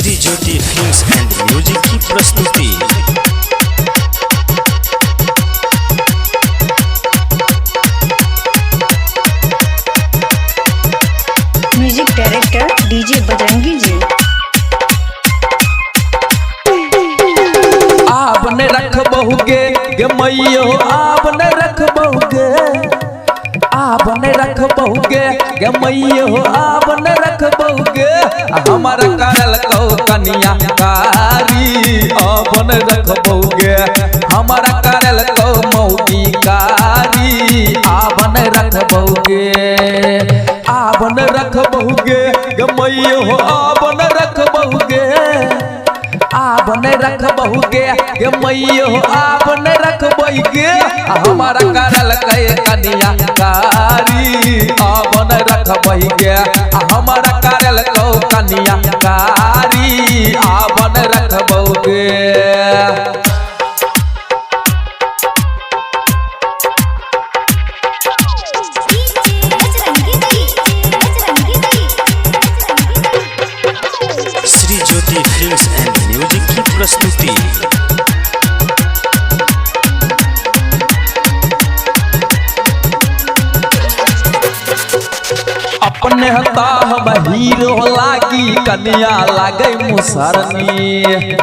Shri Jyoti films and music की प्रस्तुति। Music director DJ Bajrangi जी। आपने रख बहुगे गे मैयो, आपने रख बहुगे, आपने रख बहुगे गे मैयो, आपने रख बहुगे हमार करल कौ कनिया कारी। आपने रख बहुगे हमार करल कौ मौगी कारी। आपने रख बहुगे, आपने रख बहुगे गे मैयो, आपने रख बहुगे, आपने रख बहुगे गे मैयो, आपने रख बहुगे हमारा करल कई कनिया कारी। आपने रख बहुगे हमारा करल कौ कनिया कारी। आपने रख बहुगे Shri Jyoti films and music की प्रस्तुति। अपने हता हम हीरो लागी कनिया लागे मुसरनी।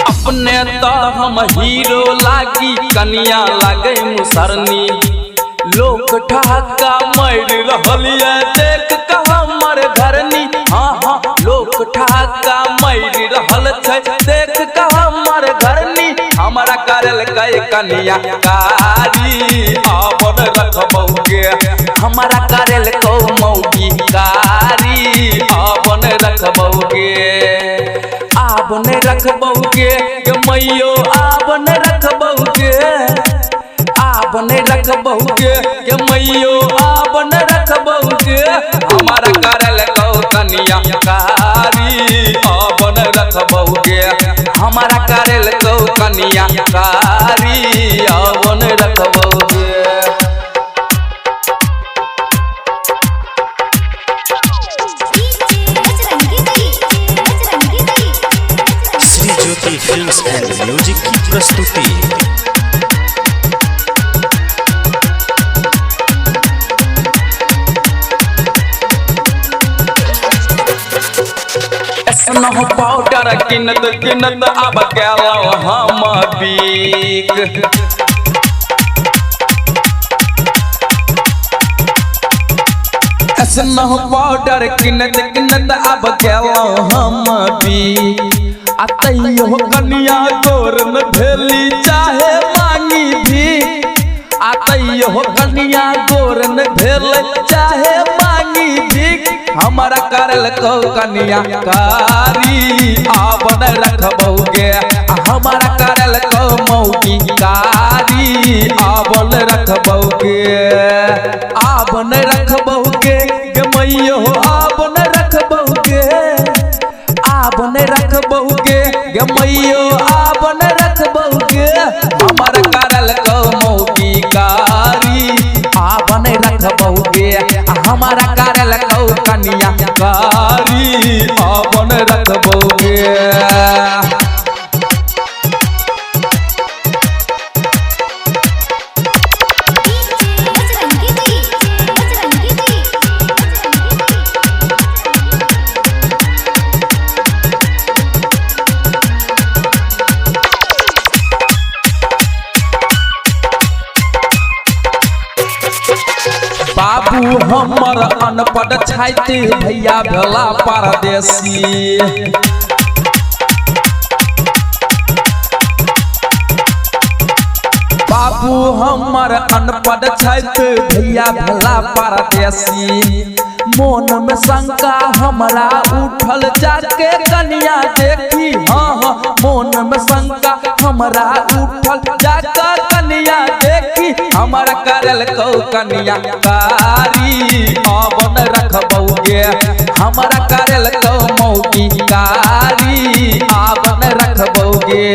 अपने तो हम हीरो लागी कनिया लागे मुसरनी। लोग ठहाका मर रहलिए देख के हमर घरनी। हाँ हाँ लोग ठहाका मर रहल छै देख के हमर घरनी। हमारा करल कई कनिया कारी। आपन रख बहुगे हमारा करल कौ मौगी कारी। आपन रख बहुगे, आपने रख बहुगे गे मैयो, आपने रख बहुगे, आपने रख बहुगे गे मैयो, आपने रख बहुगे हमारा करल कौ कनिया कारी। आपने रख बहुगे हमारा करल कौ कनिया कारी। आपने रख बहुगे Shri Jyoti films and music की प्रस्तुति। स्नो पाउडर किनत किनत अब गेलो हम बीक। स्नो पाउडर किनत किनत अब गेलो हम बीक। तैयो कनिया गोर न भेली चाहे मांगी भी। तैयो कनिया गोर न भेल चाहे मांगी भी हमारा करल कौ कनिया कारी। आपन रख बहुगे हमारा करल कौ मौगी कारी। आपन रख बहुगे, आपन रख बहुगे गे मैयो, आपन रख बहुगे, आपने रख बहुगे गे मैयो, आपने रख बहुगे हमारा करल कौ मौगी कारी। आपने रख बहुगे हमारा करल कौ कनिया कारी। आपने रख बहुगे बाबू हमर अनपढ़ छाइते भैया भेला परदेसी। बाबू हमर अनपढ़ छाइते भैया भेला परदेसी। मोन में शंका हमरा उठल जाके कनिया देखी। हाँ हाँ मोन में शंका हमरा उठल जाके कनिया देखी हमारा करल कौ कनिया कारी। आपन रख बहुगे हमारा करल कौ मौगी कारी। आपन रख बहुगे,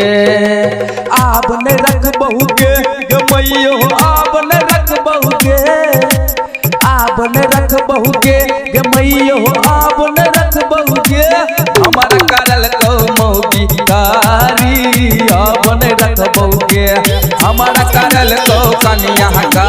आपने रख बहुगे गे मैयो, आपने रख बहुगे, आबन रख बहु के मैयो आबन रख बहु के हमारा करल को मौगी कारी आबन रख बहु के हमारा करल को कन्या का